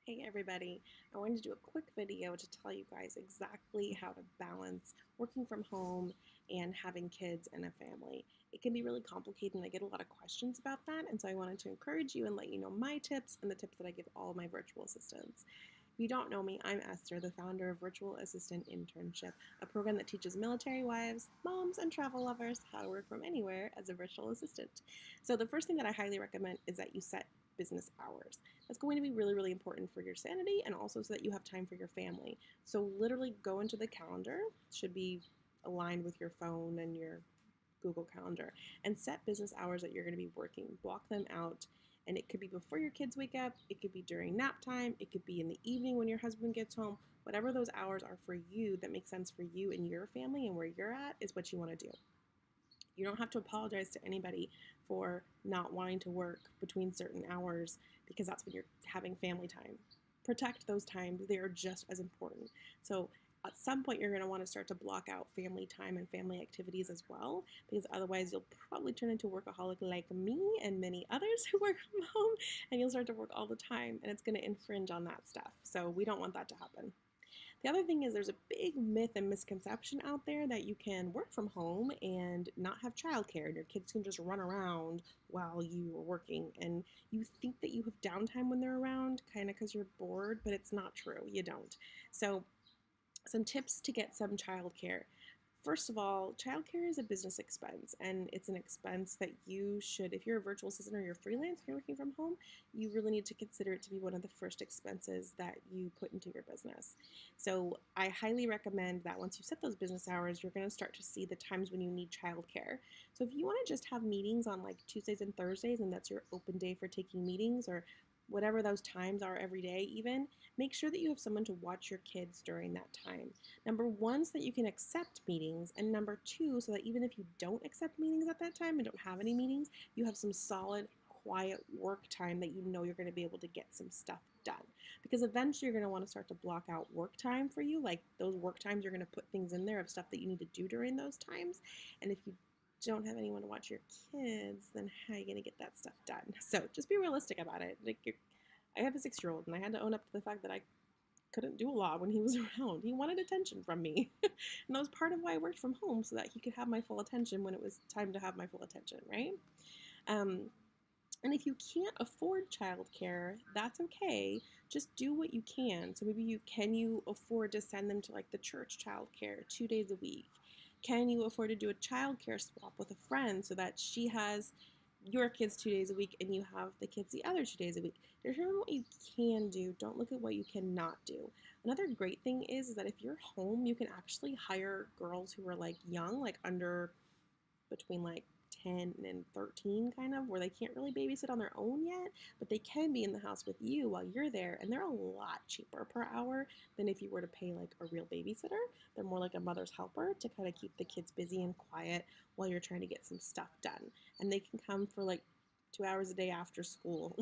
Hey everybody, I wanted to do a quick video to tell you guys exactly how to balance working from home and having kids and a family. It can be really complicated and I get a lot of questions about that, and so I wanted to encourage you and let you know my tips and the tips that I give all of my virtual assistants. If you don't know me, I'm Esther, the founder of Virtual Assistant Internship, a program that teaches military wives, moms, and travel lovers how to work from anywhere as a virtual assistant. So the first thing that I highly recommend is that you set business hours. That's going to be really, really important for your sanity and also so that you have time for your family. So literally go into the calendar, should be aligned with your phone and your Google Calendar, and set business hours that you're going to be working. Block them out. And it could be before your kids wake up, it could be during nap time, it could be in the evening when your husband gets home. Whatever those hours are for you that makes sense for you and your family and where you're at is what you want to do. You don't have to apologize to anybody for not wanting to work between certain hours because that's when you're having family time. Protect those times, they are just as important. So at some point you're going to want to start to block out family time and family activities as well, because otherwise you'll probably turn into a workaholic like me and many others who work from home, and you'll start to work all the time and it's going to infringe on that stuff. So we don't want that to happen. The other thing is there's a big myth and misconception out there that you can work from home and not have childcare and your kids can just run around while you are working, and you think that you have downtime when they're around kind of because you're bored, but it's not true. You don't. So some tips to get some childcare. First of all, childcare is a business expense, and it's an expense that you should, if you're a virtual assistant or you're freelance, you're working from home, you really need to consider it to be one of the first expenses that you put into your business. So I highly recommend that once you set those business hours, you're going to start to see the times when you need childcare. So if you want to just have meetings on like Tuesdays and Thursdays, and that's your open day for taking meetings, or whatever those times are every day even, make sure that you have someone to watch your kids during that time. Number one, so that you can accept meetings, and number two, so that even if you don't accept meetings at that time and don't have any meetings, you have some solid, quiet work time that you know you're going to be able to get some stuff done. Because eventually you're going to want to start to block out work time for you. Like those work times, you're going to put things in there of stuff that you need to do during those times. And if you don't have anyone to watch your kids, then how are you going to get that stuff done? So just be realistic about it. Like I have a 6-year-old, and I had to own up to the fact that I couldn't do a lot when he was around. He wanted attention from me. And that was part of why I worked from home, so that he could have my full attention when it was time to have my full attention, right? Um, and if you can't afford childcare, that's okay. Just do what you can. So maybe you afford to send them to like the church childcare 2 days a week? Can you afford to do a childcare swap with a friend so that she has your kids 2 days a week and you have the kids the other 2 days a week? Determine what you can do. Don't look at what you cannot do. Another great thing is that if you're home, you can actually hire girls who are like young, like under between like 10 and 13 kind of, where they can't really babysit on their own yet, but they can be in the house with you while you're there, and they're a lot cheaper per hour than if you were to pay like a real babysitter. They're more like a mother's helper to kind of keep the kids busy and quiet while you're trying to get some stuff done, and they can come for like 2 hours a day after school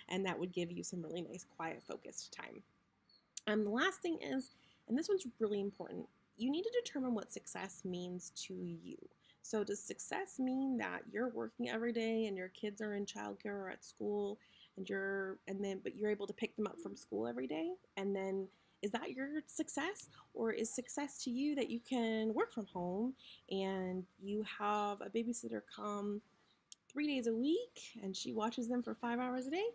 and that would give you some really nice quiet focused time. The last thing is, and this one's really important, you need to determine what success means to you. So does success mean that you're working every day and your kids are in childcare or at school, but you're able to pick them up from school every day? And then is that your success? Or is success to you that you can work from home and you have a babysitter come 3 days a week and she watches them for 5 hours a day,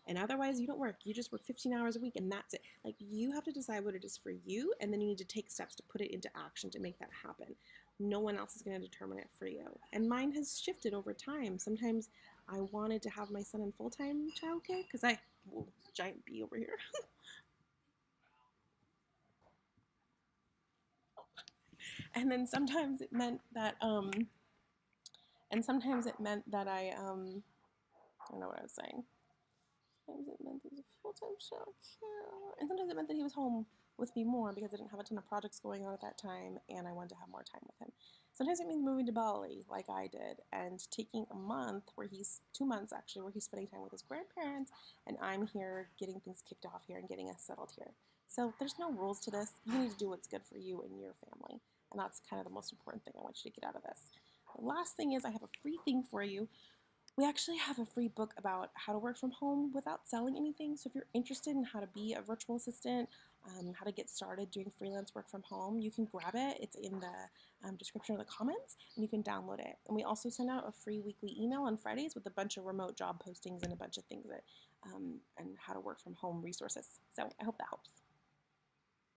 and otherwise you don't work, you just work 15 hours a week and that's it? Like, you have to decide what it is for you, and then you need to take steps to put it into action to make that happen. No one else is going to determine it for you. And mine has shifted over time. Sometimes I wanted to have my son in full-time childcare because giant bee over here. And then sometimes it meant that I don't know what I was saying. Sometimes it meant that he was full-time childcare, and sometimes it meant that he was home with me more because I didn't have a ton of projects going on at that time and I wanted to have more time with him. Sometimes it means moving to Bali like I did and taking a month, where he's 2 months actually, where he's spending time with his grandparents and I'm here getting things kicked off here and getting us settled here. So there's no rules to this. You need to do what's good for you and your family, and that's kind of the most important thing I want you to get out of this. The last thing is I have a free thing for you We actually have a free book about how to work from home without selling anything. So if you're interested in how to be a virtual assistant, how to get started doing freelance work from home, you can grab it. It's in the description or the comments, and you can download it. And we also send out a free weekly email on Fridays with a bunch of remote job postings and a bunch of things that and how to work from home resources. So I hope that helps.